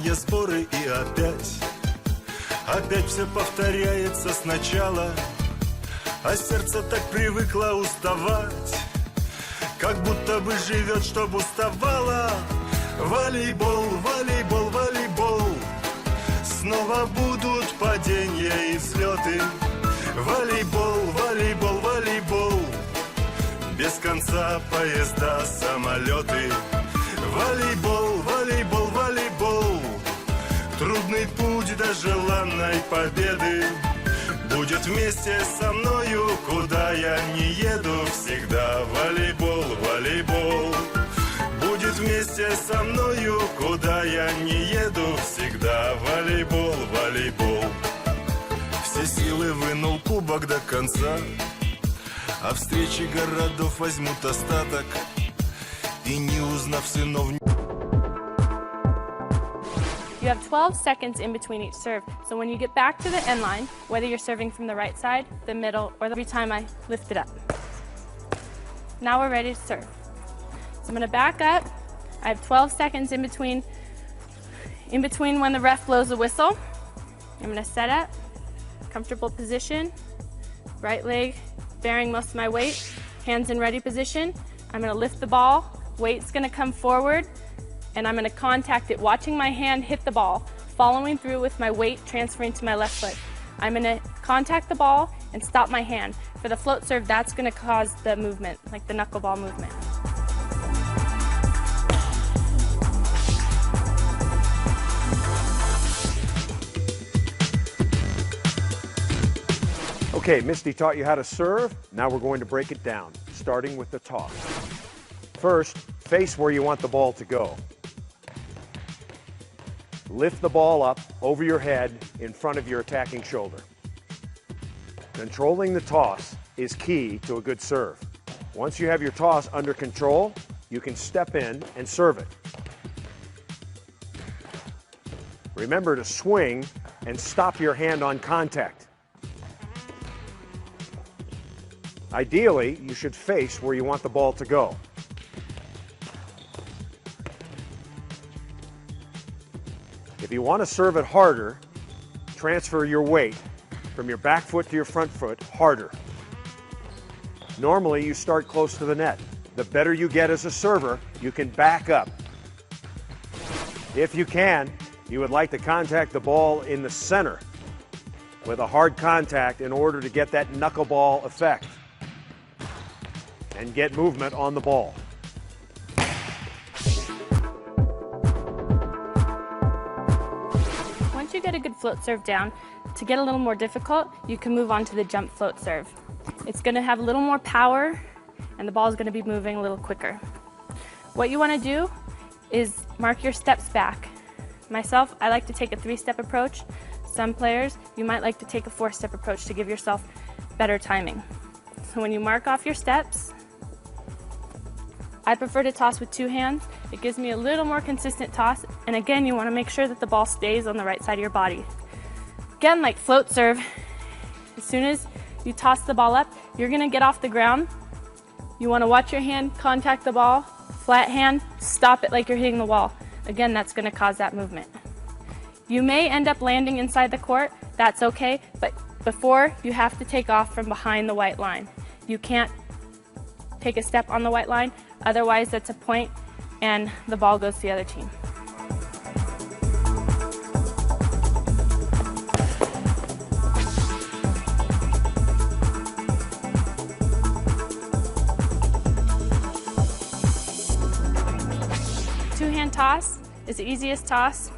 последние сборы и опять все повторяется сначала, а сердце так привыкло уставать, как будто бы живет, чтоб уставало. Волейбол, волейбол, волейбол, снова будут падения и взлеты. Волейбол, волейбол, волейбол, без конца поезда, самолеты. Волейбол, волейбол, волейбол, трудный путь до желанной победы будет вместе со мною, куда я не еду всегда. Волейбол, волейбол, будет вместе со мною, куда я не еду всегда. Волейбол, волейбол. Все силы вынул кубок до конца, а встречи городов возьмут остаток, и не узнав сынов. You have 12 seconds in between each serve, so when you get back to the end line, whether you're serving from the right side, the middle, or every time I lift it up. Now we're ready to serve. So I'm going to back up. I have 12 seconds in between when the ref blows the whistle. I'm going to set up, comfortable position, right leg bearing most of my weight, hands in ready position. I'm going to lift the ball, weight's going to come forward, and I'm going to contact it, watching my hand hit the ball, following through with my weight transferring to my left foot. I'm going to contact the ball and stop my hand. For the float serve, that's going to cause the movement, like the knuckleball movement. Okay, Misty taught you how to serve. Now we're going to break it down, starting with the toss. First, face where you want the ball to go. Lift the ball up over your head in front of your attacking shoulder. Controlling the toss is key to a good serve. Once you have your toss under control, you can step in and serve it. Remember to swing and stop your hand on contact. Ideally, you should face where you want the ball to go. If you want to serve it harder, transfer your weight from your back foot to your front foot harder. Normally, you start close to the net. The better you get as a server, you can back up. If you can, you would like to contact the ball in the center with a hard contact in order to get that knuckleball effect and get movement on the ball. Once you get a good float serve down, to get a little more difficult, you can move on to the jump float serve. It's going to have a little more power, and the ball is going to be moving a little quicker. What you want to do is mark your steps back. Myself, I like to take a 3-step approach. Some players, you might like to take a 4-step approach to give yourself better timing. So when you mark off your steps, I prefer to toss with 2 hands. It gives me a little more consistent toss, and again, you want to make sure that the ball stays on the right side of your body. Again, like float serve, as soon as you toss the ball up, you're going to get off the ground. You want to watch your hand contact the ball, flat hand, stop it like you're hitting the wall. Again, that's going to cause that movement. You may end up landing inside the court, that's okay, but before, you have to take off from behind the white line. You can't take a step on the white line, otherwise that's a point and the ball goes to the other team. Two-hand toss is the easiest toss.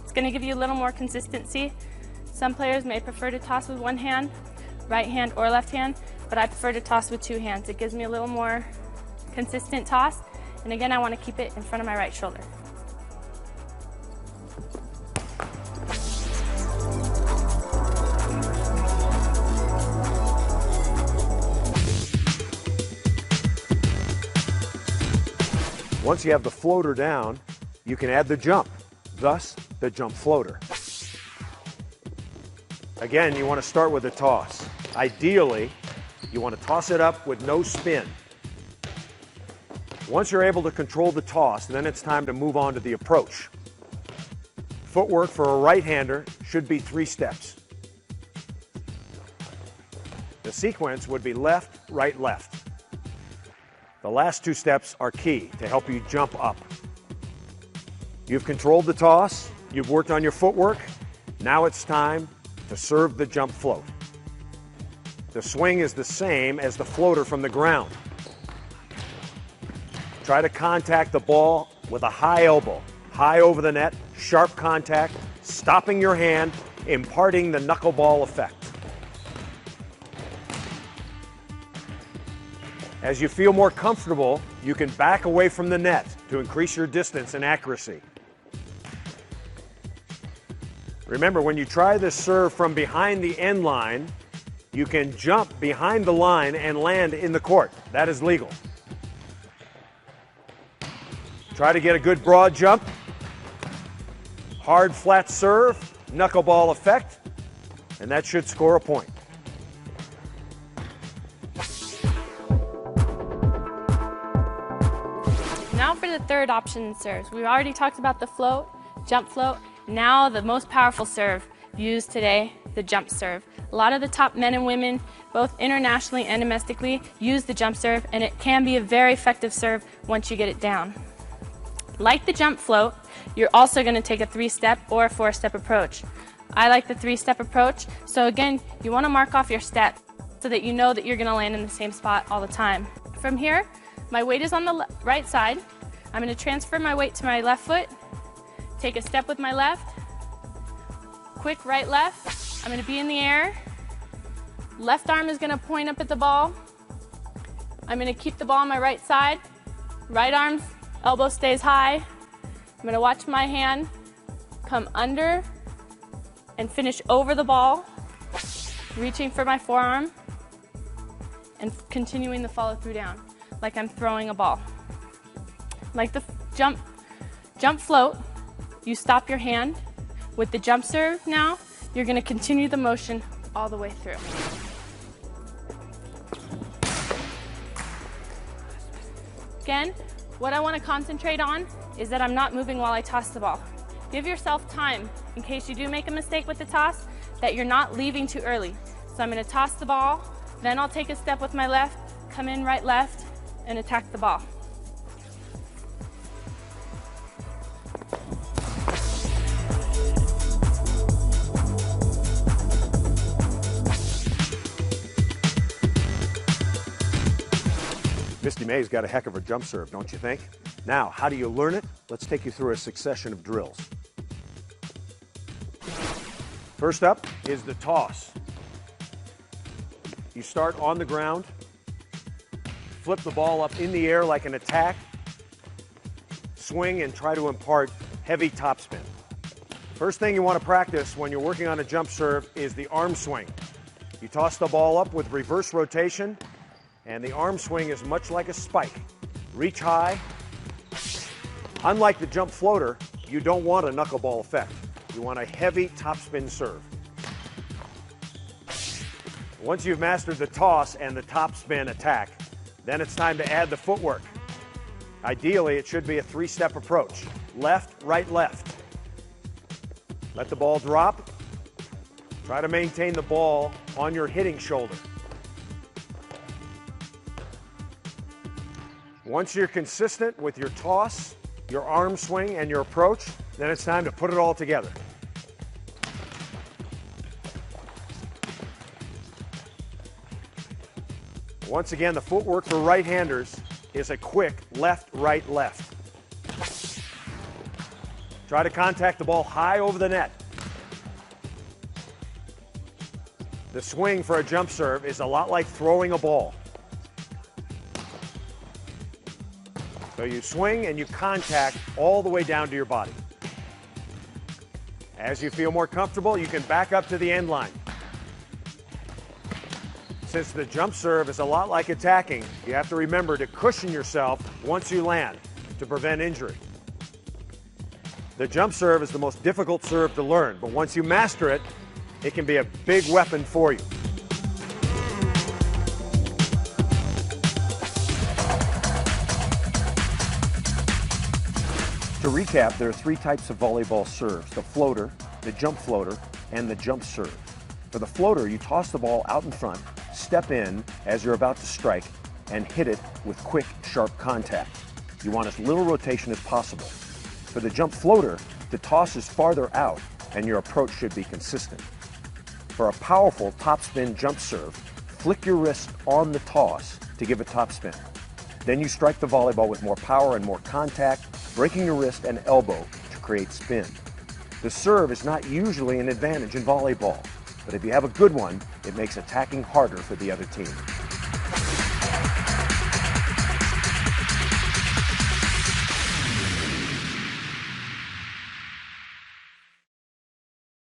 It's going to give you a little more consistency. Some players may prefer to toss with 1 hand, right hand or left hand, but I prefer to toss with 2 hands. It gives me a little more consistent toss, and again, I want to keep it in front of my right shoulder. Once you have the floater down, you can add the jump, thus the jump floater. Again, you want to start with a toss. Ideally, you want to toss it up with no spin. Once you're able to control the toss, then it's time to move on to the approach. footwork for a right-hander should be 3 steps. The sequence would be left, right, left. The last 2 steps are key to help you jump up. You've controlled the toss, you've worked on your footwork, now it's time to serve the jump float. The swing is the same as the floater from the ground. Try to contact the ball with a high elbow, high over the net, sharp contact, stopping your hand, imparting the knuckleball effect. As you feel more comfortable, you can back away from the net to increase your distance and accuracy. Remember, when you try this serve from behind the end line, you can jump behind the line and land in the court. That is legal. Try to get a good broad jump. Hard, flat serve, knuckleball effect, and that should score a point. Now for the third option in serves. We've already talked about the float, jump float. Now the most powerful serve used today, the jump serve. A lot of the top men and women, both internationally and domestically, use the jump serve, and it can be a very effective serve once you get it down. Like the jump float, you're also going to take a 3-step or a 4-step approach. I like the 3-step approach, so again, you want to mark off your step so that you know that you're going to land in the same spot all the time. From here, my weight is on the right side. I'm going to transfer my weight to my left foot, take a step with my left, quick right left. I'm going to be in the air. Left arm is going to point up at the ball. I'm going to keep the ball on my right side. Right arm's elbow stays high. I'm going to watch my hand come under and finish over the ball, reaching for my forearm and continuing the follow through down like I'm throwing a ball. Like the jump float, you stop your hand. With the jump serve now, you're going to continue the motion all the way through. Again, what I want to concentrate on is that I'm not moving while I toss the ball. Give yourself time in case you do make a mistake with the toss, that you're not leaving too early. So I'm going to toss the ball, then I'll take a step with my left, come in right left, and attack the ball. Misty May's got a heck of a jump serve, don't you think? Now, how do you learn it? Let's take you through a succession of drills. First up is the toss. You start on the ground, flip the ball up in the air like an attack, swing and try to impart heavy topspin. First thing you want to practice when you're working on a jump serve is the arm swing. You toss the ball up with reverse rotation, and the arm swing is much like a spike. Reach high. Unlike the jump floater, you don't want a knuckleball effect. You want a heavy topspin serve. Once you've mastered the toss and the topspin attack, then it's time to add the footwork. Ideally, it should be a 3-step approach. Left, right, left. Let the ball drop. Try to maintain the ball on your hitting shoulder. Once you're consistent with your toss, your arm swing, and your approach, then it's time to put it all together. Once again, the footwork for right-handers is a quick left, right, left. Try to contact the ball high over the net. The swing for a jump serve is a lot like throwing a ball. So you swing and you contact all the way down to your body. As you feel more comfortable, you can back up to the end line. Since the jump serve is a lot like attacking, you have to remember to cushion yourself once you land to prevent injury. The jump serve is the most difficult serve to learn, but once you master it, it can be a big weapon for you. To recap, there are three types of volleyball serves: the floater, the jump floater, and the jump serve. For the floater, you toss the ball out in front, step in as you're about to strike, and hit it with quick, sharp contact. You want as little rotation as possible. For the jump floater, the toss is farther out, and your approach should be consistent. For a powerful topspin jump serve, flick your wrist on the toss to give it topspin. Then you strike the volleyball with more power and more contact, breaking your wrist and elbow to create spin. The serve is not usually an advantage in volleyball, but if you have a good one, it makes attacking harder for the other team.